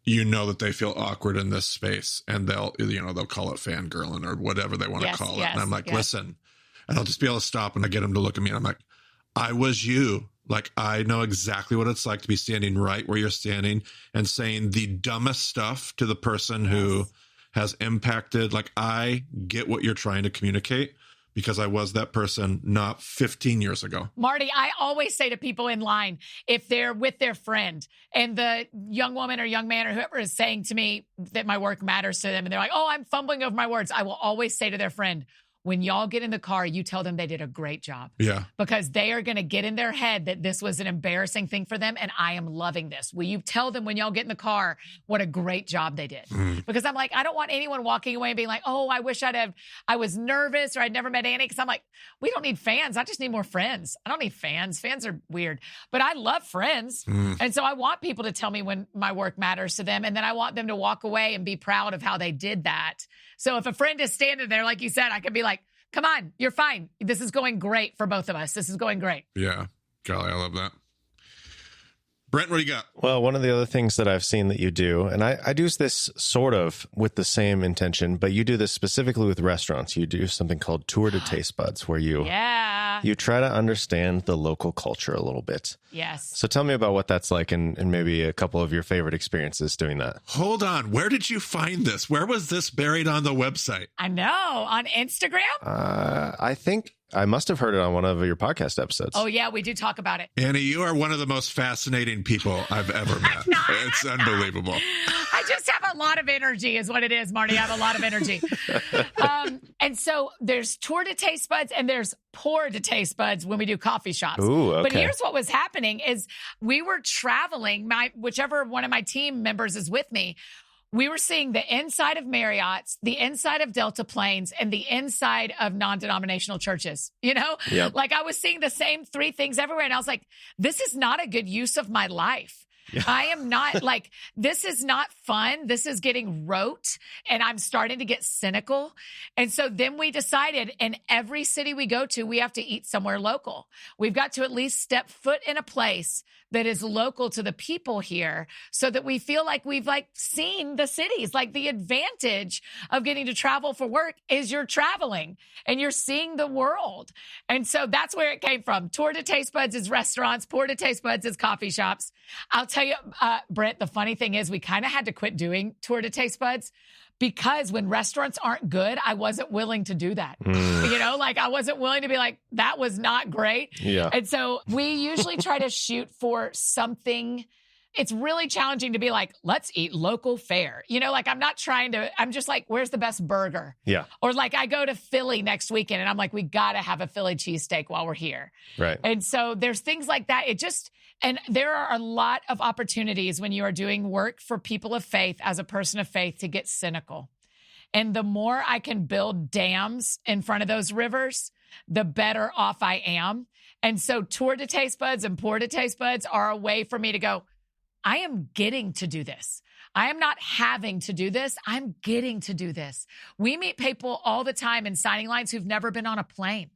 you know that they feel awkward in this space, and they'll call it fangirling or whatever they want to call it. And I'm like, listen, and I'll just be able to stop and I get them to look at me and I'm like, I was you. Like, I know exactly what it's like to be standing right where you're standing and saying the dumbest stuff to the person who has impacted. Like, I get what you're trying to communicate, because I was that person not 15 years ago. Marty, I always say to people in line, if they're with their friend and the young woman or young man or whoever is saying to me that my work matters to them, and they're like, oh, I'm fumbling over my words, I will always say to their friend, when y'all get in the car, you tell them they did a great job. Yeah. Because they are going to get in their head that this was an embarrassing thing for them, and I am loving this. Will you tell them when y'all get in the car what a great job they did? Because I'm like, I don't want anyone walking away and being like, oh, I wish I was nervous or I'd never met Annie. Because I'm like, we don't need fans. I just need more friends. I don't need fans. Fans are weird. But I love friends. And so I want people to tell me when my work matters to them. And then I want them to walk away and be proud of how they did that. So if a friend is standing there, like you said, I could be like, come on, you're fine. This is going great for both of us. This is going great. Yeah. Golly, I love that. Brent, what do you got? Well, one of the other things that I've seen that you do, and I do this sort of with the same intention, but you do this specifically with restaurants. You do something called Tour de Taste Buds, where you try to understand the local culture a little bit. Yes. So tell me about what that's like, and maybe a couple of your favorite experiences doing that. Hold on. Where did you find this? Where was this buried on the website? I know. On Instagram? I think I must have heard it on one of your podcast episodes. Oh, yeah, we do talk about it. Annie, you are one of the most fascinating people I've ever met. It's unbelievable. I just have a lot of energy is what it is, Marty. I have a lot of energy. And so there's Tour de Taste Buds and there's Pour de Taste Buds when we do coffee shops. Ooh, okay. But here's what was happening is we were traveling, whichever one of my team members is with me, we were seeing the inside of Marriott's, the inside of Delta Planes, and the inside of non-denominational churches, you know? Yep. Like I was seeing the same three things everywhere. And I was like, this is not a good use of my life. Yeah. I am not like, this is not fun. This is getting rote, and I'm starting to get cynical. And so then we decided in every city we go to, we have to eat somewhere local. We've got to at least step foot in a place that is local to the people here so that we feel like we've seen the cities. Like the advantage of getting to travel for work is you're traveling and you're seeing the world. And so that's where it came from. Tour de Taste Buds is restaurants. Pour de Taste Buds is coffee shops. I'll tell you, Brent, the funny thing is we kind of had to quit doing Tour de Taste Buds because when restaurants aren't good, I wasn't willing to do that. You know, like I wasn't willing to be like, that was not great. Yeah. And so we usually try to shoot for something. It's really challenging to be like, let's eat local fare. You know, like I'm just like, where's the best burger? Yeah. Or like I go to Philly next weekend and I'm like, we got to have a Philly cheesesteak while we're here. Right. And so there's things like that. And there are a lot of opportunities when you are doing work for people of faith as a person of faith to get cynical. And the more I can build dams in front of those rivers, the better off I am. And so Tour de Taste Buds and Pour de Taste Buds are a way for me to go, I am getting to do this. I am not having to do this. I'm getting to do this. We meet people all the time in signing lines who've never been on a plane.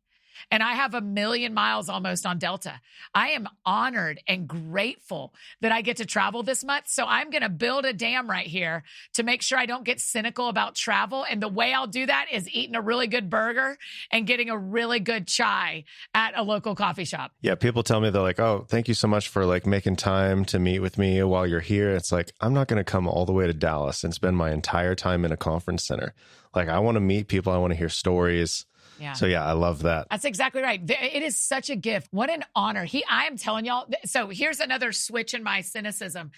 And I have 1,000,000 miles almost on Delta. I am honored and grateful that I get to travel this much. So I'm going to build a dam right here to make sure I don't get cynical about travel. And the way I'll do that is eating a really good burger and getting a really good chai at a local coffee shop. Yeah, people tell me, they're like, oh, thank you so much for like making time to meet with me while you're here. It's like, I'm not going to come all the way to Dallas and spend my entire time in a conference center. Like, I want to meet people. I want to hear stories. Yeah. So yeah, I love that. That's exactly right. It is such a gift. What an honor. I am telling y'all. So here's another switch in my cynicism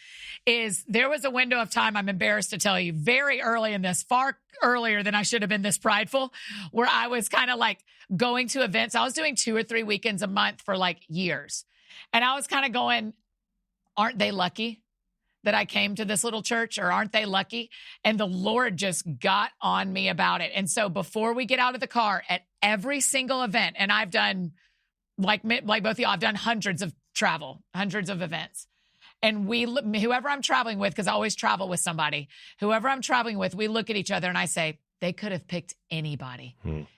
is there was a window of time, I'm embarrassed to tell you, very early in this, far earlier than I should have been this prideful, where I was kind of like going to events. I was doing 2 or 3 weekends a month for like years. And I was kind of going, aren't they lucky that I came to this little church, or aren't they lucky? And the Lord just got on me about it. And so before we get out of the car at every single event, and I've done, like both of y'all, I've done hundreds of events. And whoever I'm traveling with, because I always travel with somebody, whoever I'm traveling with, we look at each other and I say, they could have picked anybody.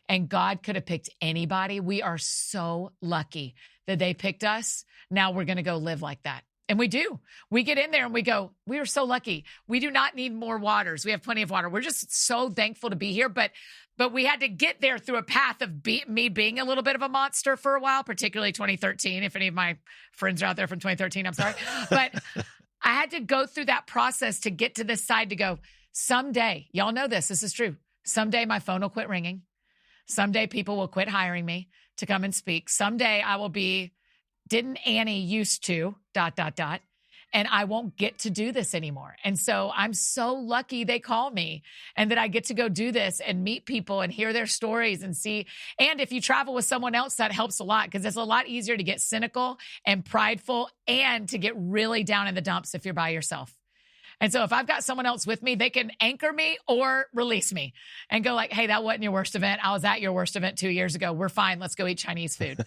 And God could have picked anybody. We are so lucky that they picked us. Now we're going to go live like that. And we do. We get in there and we go, we are so lucky. We do not need more waters. We have plenty of water. We're just so thankful to be here. But we had to get there through a path of me being a little bit of a monster for a while, particularly 2013. If any of my friends are out there from 2013, I'm sorry. But I had to go through that process to get to this side to go, someday, y'all know this is true. Someday my phone will quit ringing. Someday people will quit hiring me to come and speak. Someday I will be, didn't Annie used to, ... And I won't get to do this anymore. And so I'm so lucky they call me and that I get to go do this and meet people and hear their stories and see. And if you travel with someone else, that helps a lot, because it's a lot easier to get cynical and prideful and to get really down in the dumps if you're by yourself. And so if I've got someone else with me, they can anchor me or release me and go like, hey, that wasn't your worst event. I was at your worst event 2 years ago. We're fine. Let's go eat Chinese food.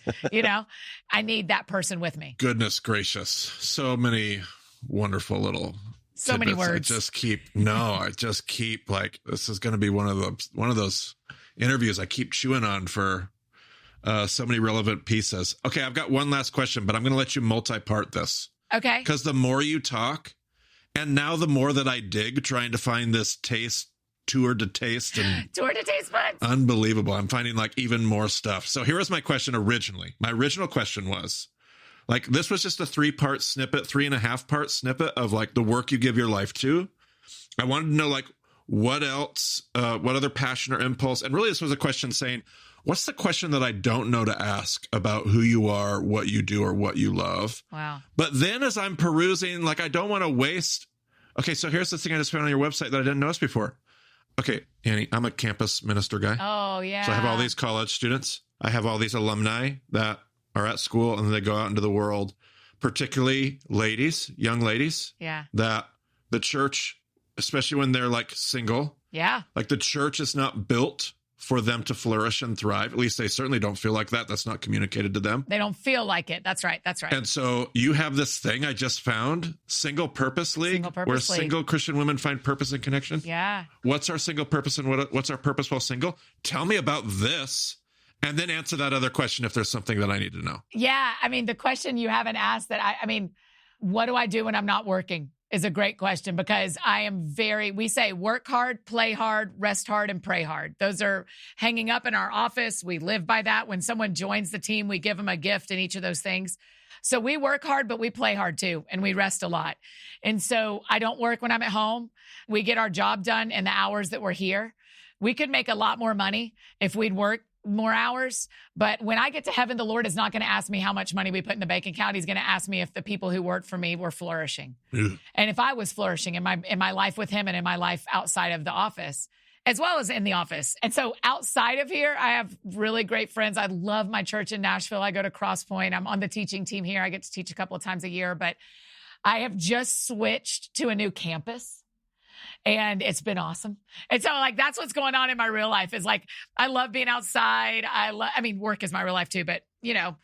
I need that person with me. Goodness gracious. So many wonderful little so many tidbits. words. I just keep like, this is going to be one of those interviews I keep chewing on for so many relevant pieces. Okay. I've got one last question, but I'm going to let you multi-part this. Okay. Because the more you talk, and now the more that I dig trying to find this tour de taste buds. Unbelievable. I'm finding like even more stuff. So here was my question originally. My original question was like, this was just a 3-part snippet, 3.5-part snippet of like the work you give your life to. I wanted to know like what else, what other passion or impulse. And really this was a question saying, what's the question that I don't know to ask about who you are, what you do, or what you love? Wow. But then as I'm perusing, like, I don't want to waste. Okay, so here's the thing I just found on your website that I didn't notice before. Okay, Annie, I'm a campus minister guy. Oh, yeah. So I have all these college students. I have all these alumni that are at school and then they go out into the world, particularly ladies, young ladies. Yeah. That the church, especially when they're like single. Yeah. Like the church is not built for them to flourish and thrive. At least they certainly don't feel like that. That's not communicated to them. They don't feel like it. That's right. That's right. And so you have this thing I just found, Single Purpose League, where single Christian women find purpose and connection. Yeah. What's our single purpose and what's our purpose while single? Tell me about this, and then answer that other question if there's something that I need to know. Yeah. I mean, the question you haven't asked that what do I do when I'm not working? Is a great question, because I am we say work hard, play hard, rest hard, and pray hard. Those are hanging up in our office. We live by that. When someone joins the team, we give them a gift in each of those things. So we work hard, but we play hard too, and we rest a lot. And so I don't work when I'm at home. We get our job done in the hours that we're here. We could make a lot more money if we'd work more hours. But when I get to heaven, the Lord is not going to ask me how much money we put in the bank account. He's going to ask me if the people who worked for me were flourishing. And if I was flourishing in my life with him and in my life outside of the office, as well as in the office. And so outside of here, I have really great friends. I love my church in Nashville. I go to Cross Point. I'm on the teaching team here. I get to teach a couple of times a year, but I have just switched to a new campus. And it's been awesome. And so like, that's what's going on in my real life is like, I love being outside. Work is my real life too, but I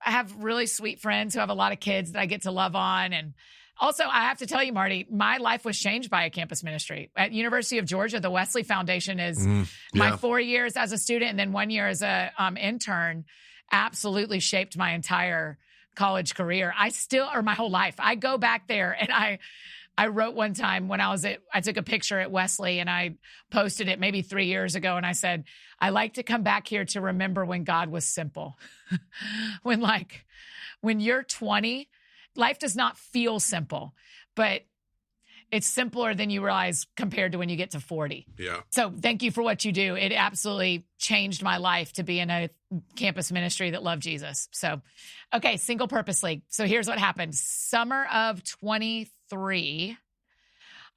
have really sweet friends who have a lot of kids that I get to love on. And also I have to tell you, Marty, my life was changed by a campus ministry at University of Georgia. The Wesley Foundation is my 4 years as a student and then 1 year as a intern. absolutely shaped my entire college career. Or my whole life. I go back there and I wrote one time when I took a picture at Wesley and I posted it maybe 3 years ago. And I said, I like to come back here to remember when God was simple. when you're 20, life does not feel simple, but it's simpler than you realize compared to when you get to 40. Yeah. So thank you for what you do. It absolutely changed my life to be in a campus ministry that loved Jesus. So, okay, Single Purposely. So here's what happened. Summer of 23,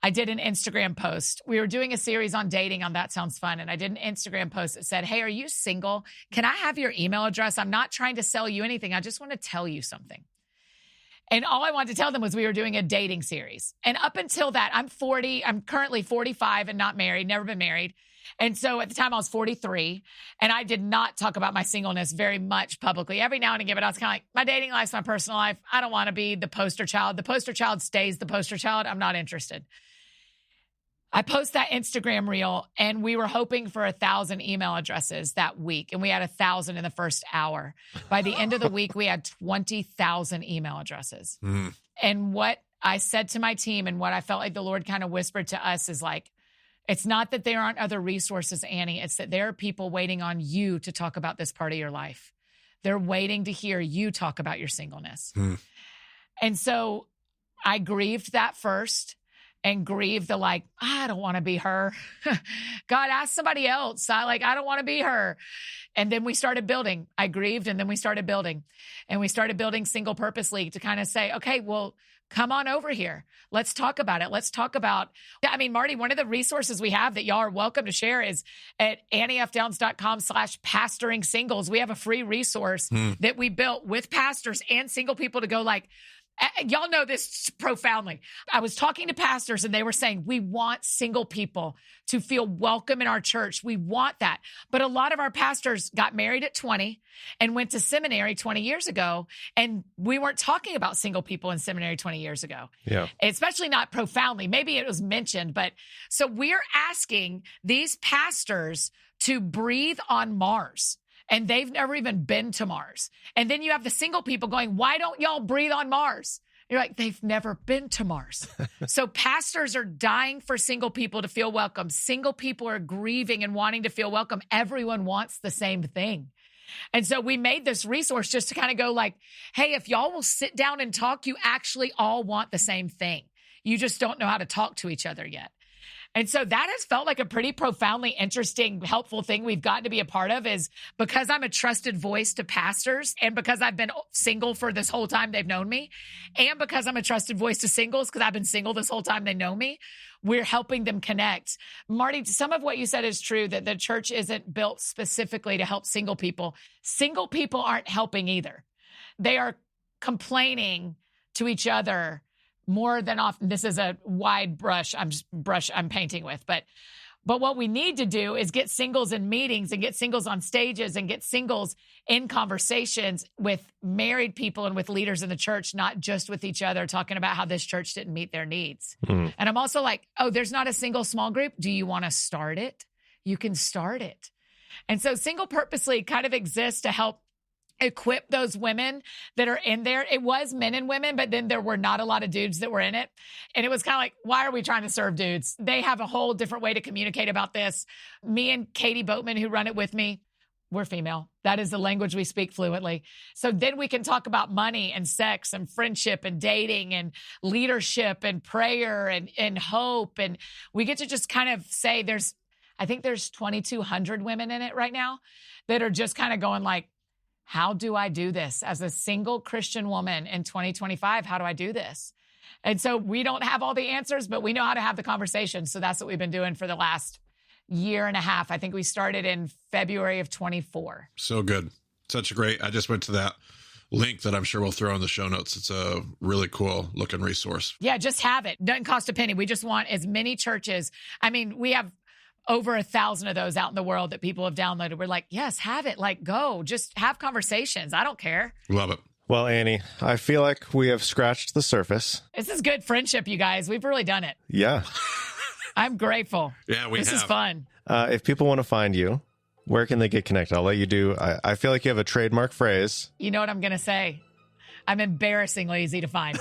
I did an Instagram post. We were doing a series on dating on That Sounds Fun. And I did an Instagram post that said, hey, are you single? Can I have your email address? I'm not trying to sell you anything. I just want to tell you something. And all I wanted to tell them was we were doing a dating series. And up until that, I'm 40. I'm currently 45 and not married, never been married. And so at the time I was 43 and I did not talk about my singleness very much publicly. Every now and again, but I was kind of like, my dating life's my personal life. I don't want to be the poster child. The poster child stays the poster child. I'm not interested. I post that Instagram reel and we were hoping for 1,000 email addresses that week. And we had 1,000 in the first hour. By the end of the week, we had 20,000 email addresses. Mm. And what I said to my team and what I felt like the Lord kind of whispered to us is like, it's not that there aren't other resources, Annie. It's that there are people waiting on you to talk about this part of your life. They're waiting to hear you talk about your singleness. Mm. And so I grieved that first. And grieve the I don't want to be her. God, ask somebody else. I don't want to be her. And then we started building. I grieved and then we started building. And we started building Single Purpose League to kind of say, okay, well, come on over here. Let's talk about it. Let's talk about, Marty, one of the resources we have that y'all are welcome to share is at anniefdowns.com/pastoring singles. We have a free resource that we built with pastors and single people to go y'all know this profoundly. I was talking to pastors and they were saying, we want single people to feel welcome in our church. We want that. But a lot of our pastors got married at 20 and went to seminary 20 years ago. And we weren't talking about single people in seminary 20 years ago. Yeah. Especially not profoundly. Maybe it was mentioned, but so we're asking these pastors to breathe on Mars. And they've never even been to Mars. And then you have the single people going, why don't y'all breathe on Mars? You're like, they've never been to Mars. So pastors are dying for single people to feel welcome. Single people are grieving and wanting to feel welcome. Everyone wants the same thing. And so we made this resource just to kind of go hey, if y'all will sit down and talk, you actually all want the same thing. You just don't know how to talk to each other yet. And so that has felt like a pretty profoundly interesting, helpful thing we've gotten to be a part of is because I'm a trusted voice to pastors and because I've been single for this whole time they've known me and because I'm a trusted voice to singles because I've been single this whole time they know me, we're helping them connect. Marty, some of what you said is true that the church isn't built specifically to help single people. Single people aren't helping either. They are complaining to each other more than often. This is a wide brush I'm painting with, but what we need to do is get singles in meetings and get singles on stages and get singles in conversations with married people and with leaders in the church, not just with each other, talking about how this church didn't meet their needs. And I'm also like, oh, there's not a single small group. Do you want to start it? You can start it. And so Single Purposely kind of exists to help equip those women that are in there. It was men and women, but then there were not a lot of dudes that were in it. And it was kind of like, why are we trying to serve dudes? They have a whole different way to communicate about this. Me and Katie Boatman, who run it with me, we're female. That is the language we speak fluently. So then we can talk about money and sex and friendship and dating and leadership and prayer and hope. And we get to just kind of say I think there's 2,200 women in it right now that are just kind of going how do I do this as a single Christian woman in 2025? How do I do this? And so we don't have all the answers, but we know how to have the conversation. So that's what we've been doing for the last year and a half. I think we started in February of 24. So good. Such a great, I just went to that link that I'm sure we'll throw in the show notes. It's a really cool looking resource. Yeah, just have it. Doesn't cost a penny. We just want as many churches. We have over 1,000 of those out in the world that people have downloaded. We're like, yes, have it. Go. Just have conversations. I don't care. Love it. Well, Annie, I feel like we have scratched the surface. This is good friendship, you guys. We've really done it. Yeah. I'm grateful. Yeah, This is fun. If people want to find you, Where can they get connected? I'll let you do. I feel like you have a trademark phrase. You know what I'm going to say? I'm embarrassingly easy to find.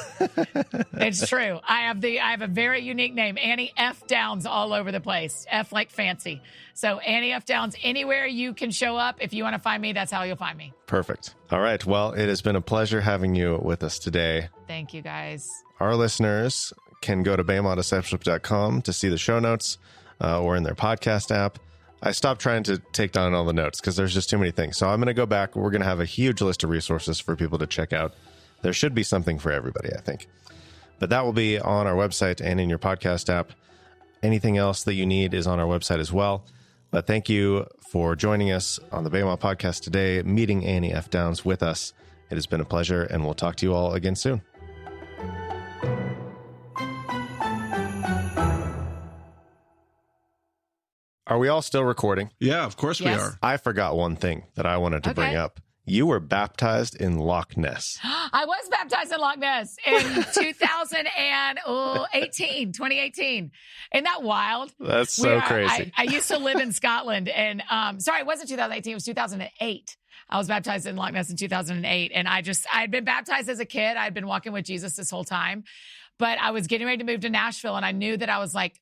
It's true. I have a very unique name, Annie F. Downs, all over the place. F like fancy. So Annie F. Downs, anywhere you can show up. If you want to find me, that's how you'll find me. Perfect. All right. Well, it has been a pleasure having you with us today. Thank you, guys. Our listeners can go to BehemothDiscipleship.com to see the show notes or in their podcast app. I stopped trying to take down all the notes because there's just too many things. So I'm going to go back. We're going to have a huge list of resources for people to check out. There should be something for everybody, I think. But that will be on our website and in your podcast app. Anything else that you need is on our website as well. But thank you for joining us on the Behemoth podcast today, meeting Annie F. Downs with us. It has been a pleasure, and we'll talk to you all again soon. Are we all still recording? Yeah, of course we Yes. are. I forgot one thing that I wanted to bring up. You were baptized in Loch Ness. I was baptized in Loch Ness in 2018. Isn't that wild? That's so crazy. I used to live in Scotland, and sorry, it wasn't 2018. It was 2008. I was baptized in Loch Ness in 2008, and I had been baptized as a kid. I had been walking with Jesus this whole time, but I was getting ready to move to Nashville, and I knew that I was like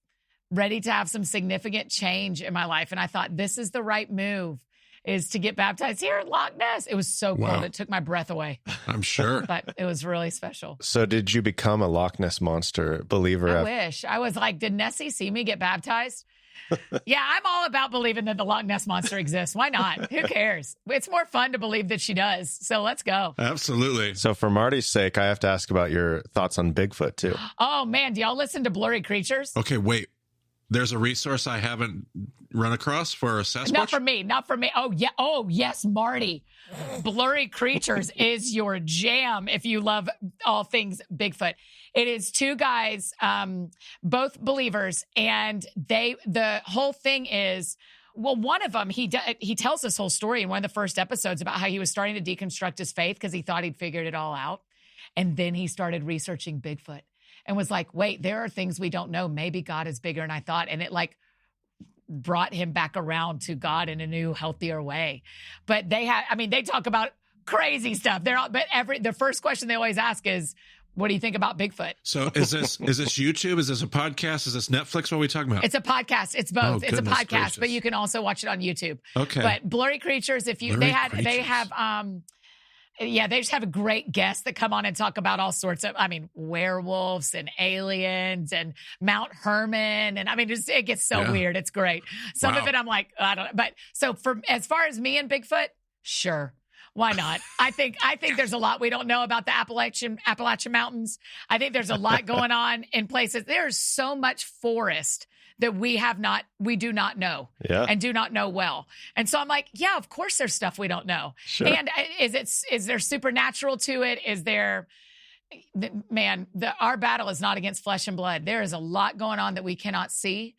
ready to have some significant change in my life, and I thought this is the right move. Is to get baptized here in Loch Ness. It was so cold. Wow. It took my breath away, I'm sure. but it was really special. So did you become a Loch Ness Monster believer? I wish. I was like, did Nessie see me get baptized? Yeah, I'm all about believing that the Loch Ness Monster exists. Why not? Who cares? It's more fun to believe that she does. So let's go. Absolutely. So for Marty's sake, I have to ask about your thoughts on Bigfoot too. Oh, man. Do y'all listen to Blurry Creatures? Okay, wait. There's a resource I haven't run across for Sasquatch? Not for me. Not for me. Oh, yeah. Oh, yes, Marty. Blurry Creatures is your jam if you love all things Bigfoot. It is two guys, both believers, and the whole thing is, well, one of them, he tells this whole story in one of the first episodes about how he was starting to deconstruct his faith because he thought he'd figured it all out. And then he started researching Bigfoot. And was like, wait, there are things we don't know. Maybe God is bigger than I thought. And it like brought him back around to God in a new, healthier way. But they talk about crazy stuff. The first question they always ask is, what do you think about Bigfoot? So is this YouTube? Is this a podcast? Is this Netflix? What are we talking about? It's a podcast. It's both. Oh, it's a goodness podcast, gracious. but you can also watch it on YouTube. Okay. But Blurry Creatures, they just have a great guest that come on and talk about all sorts of, werewolves and aliens and Mount Herman. And it gets so weird. It's great. Some of it I'm like, I don't know. But so as far as me and Bigfoot, sure. Why not? I think there's a lot we don't know about the Appalachian Mountains. I think there's a lot going on in places. There's so much forest that we do not know and do not know well. And so I'm like, yeah, of course there's stuff we don't know. Sure. And is there supernatural to it? Is there, our battle is not against flesh and blood. There is a lot going on that we cannot see.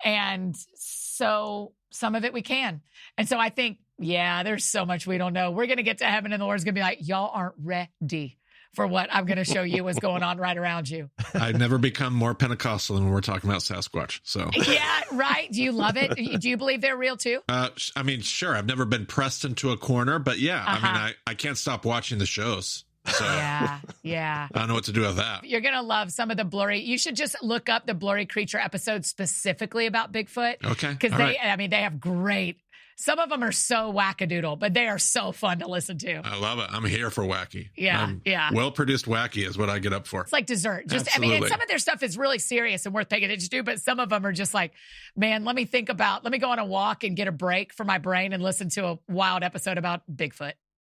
And so some of it we can. And so I think, yeah, there's so much we don't know. We're going to get to heaven and the Lord's going to be like, y'all aren't ready for what I'm going to show you is going on right around you. I've never become more Pentecostal than when we're talking about Sasquatch. So yeah, right. Do you love it? Do you believe they're real too? Sure. I've never been pressed into a corner, but yeah, I can't stop watching the shows. So yeah. I don't know what to do with that. You're going to love some of the blurry. You should just look up the Blurry Creature episodes specifically about Bigfoot. Okay. Because they have great. Some of them are so wackadoodle, but they are so fun to listen to. I love it. I'm here for wacky. Yeah, Well-produced wacky is what I get up for. It's like dessert. Absolutely. And some of their stuff is really serious and worth paying attention to, but some of them are just like, man, let me go on a walk and get a break for my brain and listen to a wild episode about Bigfoot.